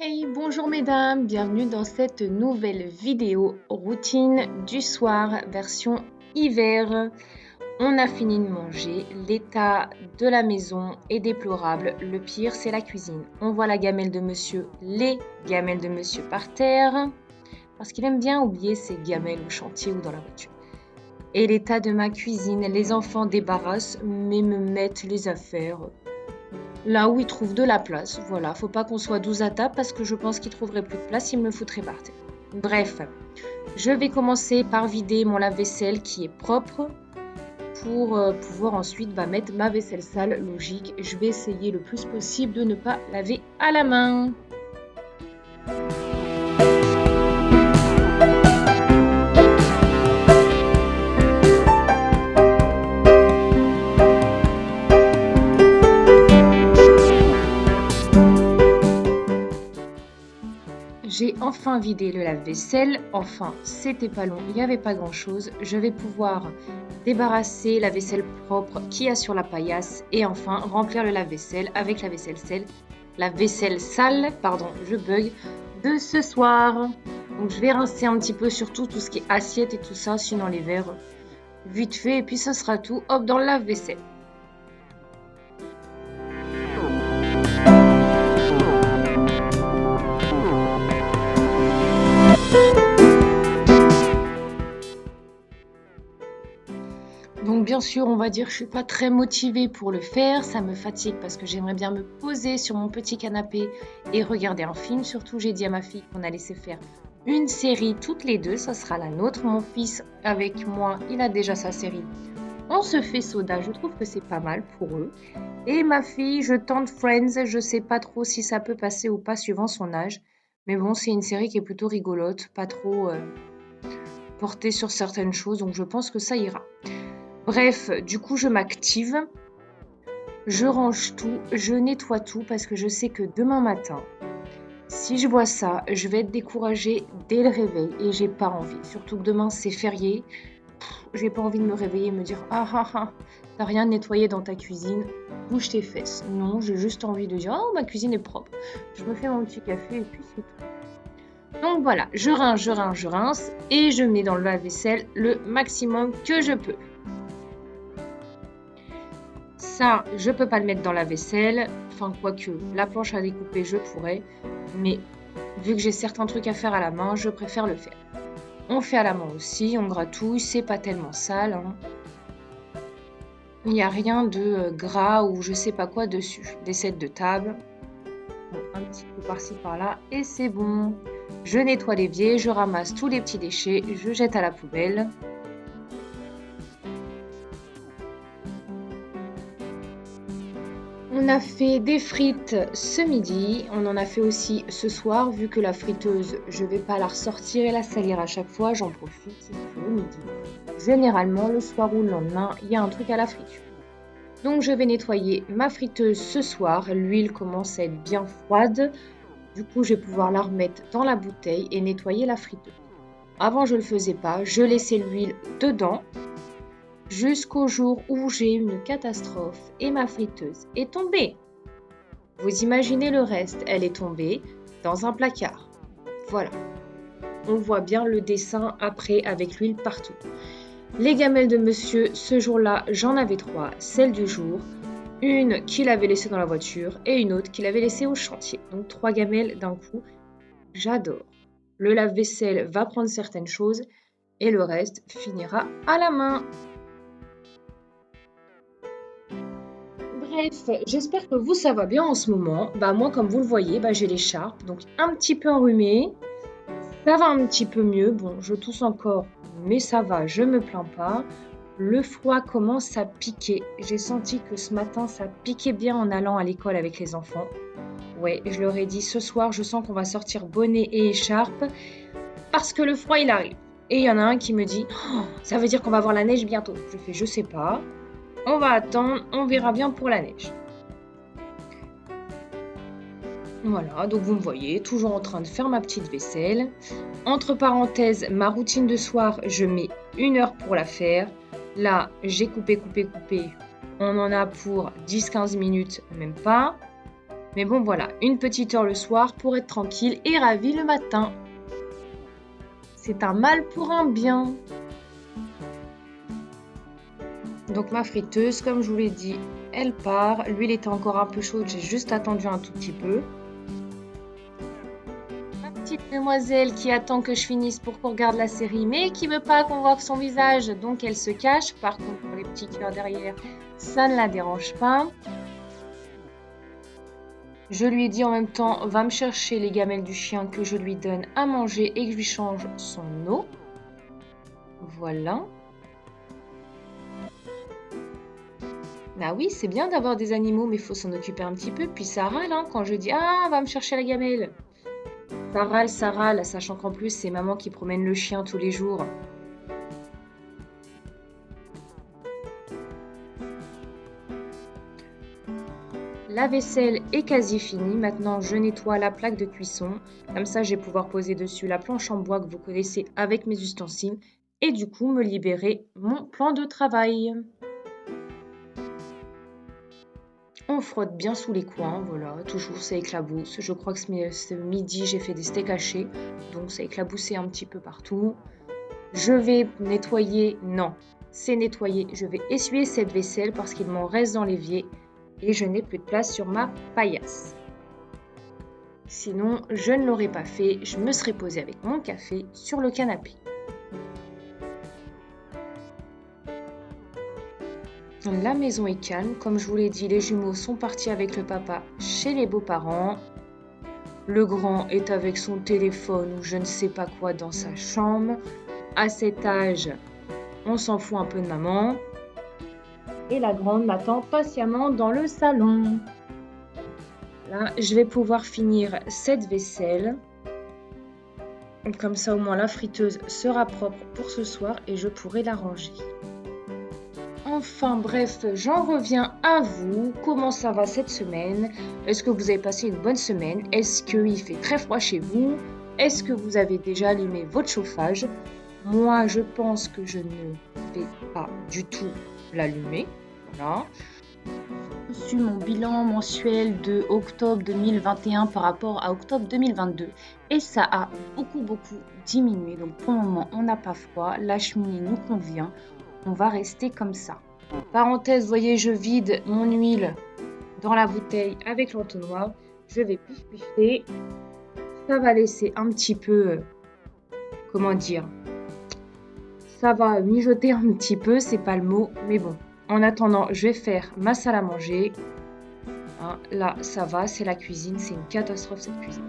Hey, bonjour mesdames, bienvenue dans cette nouvelle vidéo routine du soir version hiver. On a fini de manger, l'état de la maison est déplorable, le pire c'est la cuisine. On voit la gamelle de monsieur, les gamelles de monsieur par terre, parce qu'il aime bien oublier ses gamelles au chantier ou dans la voiture. Et l'état de ma cuisine, les enfants débarrassent mais me mettent les affaires là où ils trouvent de la place. Voilà, faut pas qu'on soit 12 à table parce que je pense qu'ils trouveraient plus de place, ils me le foutraient par terre. Bref, je vais commencer par vider mon lave-vaisselle qui est propre pour pouvoir ensuite mettre ma vaisselle sale, logique. Je vais essayer le plus possible de ne pas laver à la main. J'ai enfin vidé le lave-vaisselle, enfin c'était pas long, il n'y avait pas grand chose. Je vais pouvoir débarrasser la vaisselle propre qu'il y a sur la paillasse et enfin remplir le lave-vaisselle avec la vaisselle sale, je bug, de ce soir. Donc je vais rincer un petit peu surtout tout ce qui est assiette et tout ça, sinon les verres vite fait et puis ça sera tout, hop dans le lave-vaisselle. Donc bien sûr, on va dire que je suis pas très motivée pour le faire, ça me fatigue parce que j'aimerais bien me poser sur mon petit canapé et regarder un film. Surtout, j'ai dit à ma fille qu'on allait se faire une série toutes les deux, ça sera la nôtre. Mon fils avec moi, il a déjà sa série. On se fait Soda, je trouve que c'est pas mal pour eux. Et ma fille, je tente Friends, je sais pas trop si ça peut passer ou pas suivant son âge. Mais bon, c'est une série qui est plutôt rigolote, pas trop portée sur certaines choses, donc je pense que ça ira. Bref, du coup, je m'active, je range tout, je nettoie tout parce que je sais que demain matin, si je vois ça, je vais être découragée dès le réveil et j'ai pas envie. Surtout que demain, c'est férié. J'ai pas envie de me réveiller et me dire « Ah ah ah, t'as rien nettoyé dans ta cuisine, bouge tes fesses. » Non, j'ai juste envie de dire « Oh, ma cuisine est propre. » Je me fais mon petit café et puis c'est tout. Donc voilà, je rince et je mets dans le lave-vaisselle le maximum que je peux. Ça, je peux pas le mettre dans la vaisselle. Enfin, quoique, la planche à découper, je pourrais. Mais vu que j'ai certains trucs à faire à la main, je préfère le faire. On fait à la main aussi, on gratouille, c'est pas tellement sale. Hein. Il n'y a rien de gras ou je sais pas quoi dessus. Des sets de table. Bon, un petit peu par-ci par-là et c'est bon. Je nettoie l'évier, je ramasse tous les petits déchets, je jette à la poubelle. On a fait des frites ce midi, on en a fait aussi ce soir, vu que la friteuse, je vais pas la ressortir et la salir à chaque fois, j'en profite, c'est le midi. Généralement, le soir ou le lendemain, il y a un truc à la friture. Donc je vais nettoyer ma friteuse ce soir, l'huile commence à être bien froide, du coup je vais pouvoir la remettre dans la bouteille et nettoyer la friteuse. Avant je le faisais pas, je laissais l'huile dedans, jusqu'au jour où j'ai eu une catastrophe et ma friteuse est tombée. Vous imaginez le reste, elle est tombée dans un placard. Voilà. On voit bien le dessin après avec l'huile partout. Les gamelles de monsieur, ce jour-là, j'en avais 3, celle du jour, une qu'il avait laissée dans la voiture et une autre qu'il avait laissée au chantier. Donc 3 gamelles d'un coup. J'adore. Le lave-vaisselle va prendre certaines choses et le reste finira à la main. Bref, j'espère que vous ça va bien en ce moment. Moi comme vous le voyez, j'ai l'écharpe, donc un petit peu enrhumée. Ça va un petit peu mieux, bon je tousse encore, mais ça va, je me plains pas. Le froid commence à piquer. J'ai senti que ce matin ça piquait bien en allant à l'école avec les enfants. Ouais, je leur ai dit ce soir je sens qu'on va sortir bonnet et écharpe parce que le froid il arrive. Et il y en a un qui me dit oh, ça veut dire qu'on va avoir la neige bientôt. Je fais je sais pas. On va attendre, on verra bien pour la neige. Voilà, donc vous me voyez, toujours en train de faire ma petite vaisselle. Entre parenthèses, ma routine de soir, je mets 1 heure pour la faire. Là, j'ai coupé. On en a pour 10-15 minutes, même pas. Mais bon, voilà, une petite heure le soir pour être tranquille et ravie le matin. C'est un mal pour un bien. Donc ma friteuse, comme je vous l'ai dit, elle part. L'huile était encore un peu chaude, j'ai juste attendu un tout petit peu. Ma petite demoiselle qui attend que je finisse pour qu'on regarde la série, mais qui veut pas qu'on voit son visage, donc elle se cache. Par contre, pour les petits cœurs derrière, ça ne la dérange pas. Je lui ai dit en même temps, va me chercher les gamelles du chien que je lui donne à manger et que je lui change son eau. Voilà. Bah oui, c'est bien d'avoir des animaux, mais il faut s'en occuper un petit peu. Puis ça râle, hein, quand je dis, ah, va me chercher la gamelle. Ça râle, sachant qu'en plus, c'est maman qui promène le chien tous les jours. La vaisselle est quasi finie. Maintenant, je nettoie la plaque de cuisson. Comme ça, je vais pouvoir poser dessus la planche en bois que vous connaissez avec mes ustensiles. Et du coup, me libérer mon plan de travail. On frotte bien sous les coins, voilà, toujours ça éclabousse. Je crois que ce midi, j'ai fait des steaks hachés, donc ça éclaboussait un petit peu partout. Je vais nettoyer, non, c'est nettoyé. Je vais essuyer cette vaisselle parce qu'il m'en reste dans l'évier et je n'ai plus de place sur ma paillasse. Sinon, je ne l'aurais pas fait, je me serais posée avec mon café sur le canapé. La maison est calme, comme je vous l'ai dit, les jumeaux sont partis avec le papa chez les beaux-parents. Le grand est avec son téléphone ou je ne sais pas quoi dans sa chambre. À cet âge, on s'en fout un peu de maman. Et la grande m'attend patiemment dans le salon. Là, je vais pouvoir finir cette vaisselle. Comme ça, au moins, la friteuse sera propre pour ce soir et je pourrai la ranger. Enfin bref, j'en reviens à vous. Comment ça va cette semaine? Est-ce que vous avez passé une bonne semaine? Est-ce qu'il fait très froid chez vous? Est-ce que vous avez déjà allumé votre chauffage? Moi, je pense que je ne vais pas du tout l'allumer. Voilà. J'ai reçu mon bilan mensuel de octobre 2021 par rapport à octobre 2022 et ça a beaucoup diminué. Donc pour le moment, on n'a pas froid. La cheminée nous convient. On va rester comme ça. Parenthèse, vous voyez, je vide mon huile dans la bouteille avec l'entonnoir. Je vais piffer. Ça va laisser un petit peu, comment dire, ça va mijoter un petit peu, c'est pas le mot, mais bon. En attendant, je vais faire ma salle à manger. Hein, là, ça va, c'est la cuisine, c'est une catastrophe cette cuisine.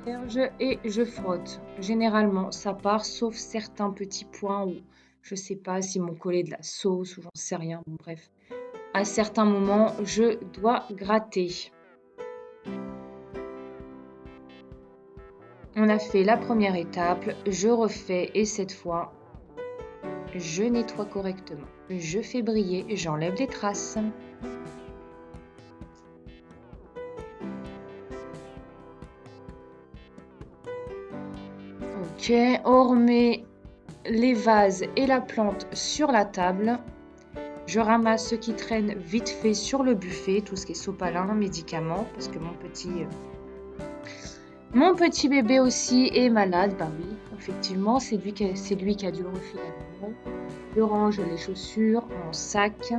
J'asperge et je frotte. Généralement, ça part, sauf certains petits points où je sais pas s'ils m'ont collé de la sauce ou j'en sais rien. Bon, bref, à certains moments, je dois gratter. On a fait la première étape, je refais et cette fois, je nettoie correctement. Je fais briller, j'enlève les traces. Ok, on remet les vases et la plante sur la table. Je ramasse ce qui traîne vite fait sur le buffet, tout ce qui est sopalin, médicaments, parce que mon petit bébé aussi est malade. Bah oui, effectivement, c'est lui qui a dû le refiler à maman. Je range les chaussures en sac.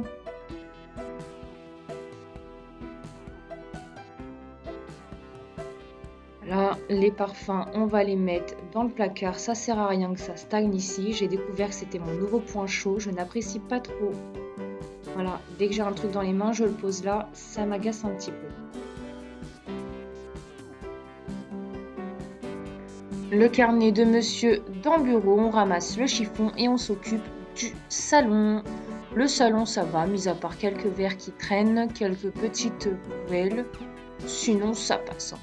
Là, les parfums, on va les mettre dans le placard. Ça sert à rien que ça stagne ici. J'ai découvert que c'était mon nouveau point chaud. Je n'apprécie pas trop. Voilà, dès que j'ai un truc dans les mains, je le pose là. Ça m'agace un petit peu. Le carnet de monsieur dans le bureau. On ramasse le chiffon et on s'occupe du salon. Le salon, ça va, mis à part quelques verres qui traînent, quelques petites poubelles. Sinon, ça passe.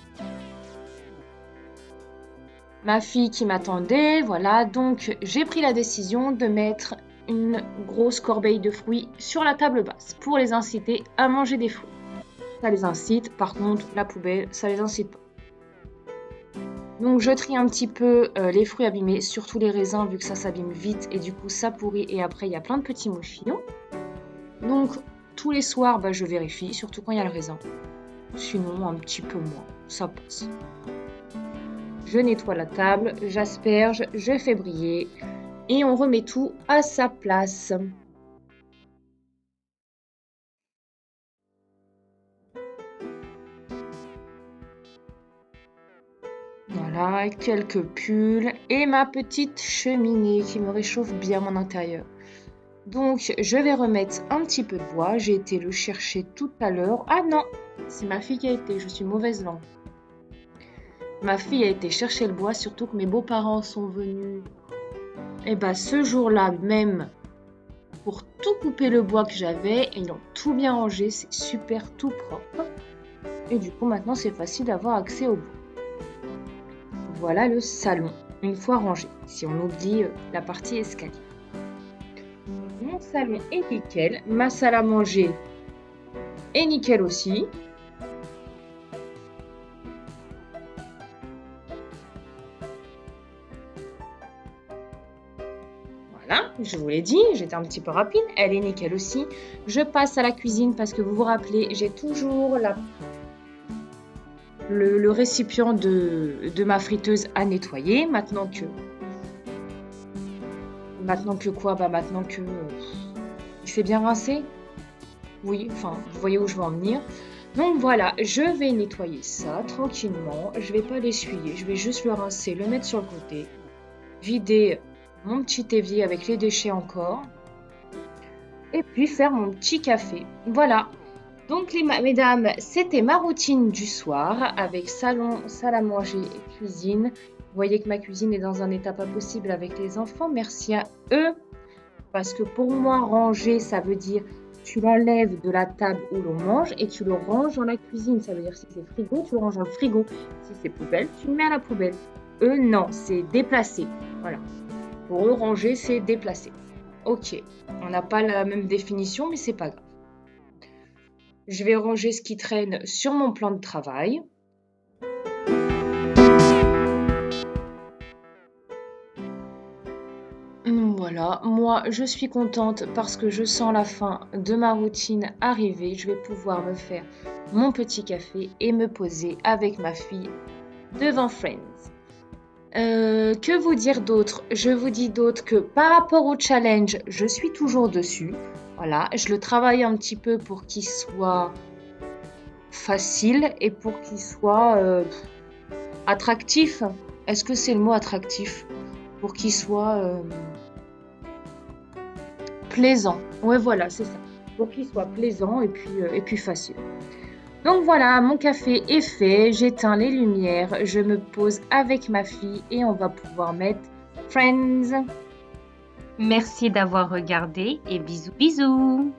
Ma fille qui m'attendait, voilà, donc j'ai pris la décision de mettre une grosse corbeille de fruits sur la table basse pour les inciter à manger des fruits. Ça les incite, par contre, la poubelle, ça les incite pas. Donc je trie un petit peu les fruits abîmés, surtout les raisins vu que ça s'abîme vite et du coup ça pourrit et après il y a plein de petits mouchillons. Donc tous les soirs, bah, je vérifie, surtout quand il y a le raisin. Sinon, un petit peu moins, ça passe. Je nettoie la table, j'asperge, je fais briller et on remet tout à sa place. Voilà, quelques pulls et ma petite cheminée qui me réchauffe bien mon intérieur. Donc, je vais remettre un petit peu de bois. J'ai été le chercher tout à l'heure. Ah non, c'est ma fille qui a été, je suis mauvaise langue. Ma fille a été chercher le bois, surtout que mes beaux-parents sont venus. Et bah ce jour-là même, pour tout couper le bois que j'avais, ils ont tout bien rangé, c'est super tout propre. Et du coup, maintenant, c'est facile d'avoir accès au bois. Voilà le salon, une fois rangé, si on oublie la partie escalier. Mon salon est nickel, ma salle à manger est nickel aussi. Voilà, je vous l'ai dit, j'étais un petit peu rapide, elle est nickel aussi. Je passe à la cuisine parce que vous vous rappelez, j'ai toujours le récipient de ma friteuse à nettoyer. Maintenant que quoi? Bah maintenant que il s'est bien rincé. Oui, enfin, vous voyez où je veux en venir. Donc voilà, je vais nettoyer ça tranquillement. Je vais pas l'essuyer, je vais juste le rincer, le mettre sur le côté, vider mon petit évier avec les déchets encore, et puis faire mon petit café. Voilà. Donc mesdames, c'était ma routine du soir avec salon, salle à manger et cuisine. Vous voyez que ma cuisine est dans un état pas possible avec les enfants. Merci à eux. Parce que pour moi, ranger, ça veut dire tu l'enlèves de la table où l'on mange et tu le ranges dans la cuisine. Ça veut dire si c'est frigo, tu le ranges dans le frigo. Si c'est poubelle, tu le mets à la poubelle. Eux, non, c'est déplacé. Voilà. Pour eux, ranger, c'est déplacé. Ok, on n'a pas la même définition, mais c'est pas grave. Je vais ranger ce qui traîne sur mon plan de travail. Voilà, moi je suis contente parce que je sens la fin de ma routine arriver. Je vais pouvoir me faire mon petit café et me poser avec ma fille devant Friends. Que vous dire d'autre? Je vous dis d'autre que par rapport au challenge, je suis toujours dessus. Voilà, je le travaille un petit peu pour qu'il soit facile et pour qu'il soit attractif. Est-ce que c'est le mot attractif? Pour qu'il soit plaisant. Ouais, voilà, c'est ça. Pour qu'il soit plaisant et puis facile. Donc voilà, mon café est fait, j'éteins les lumières, je me pose avec ma fille et on va pouvoir mettre Friends. Merci d'avoir regardé et bisous bisous.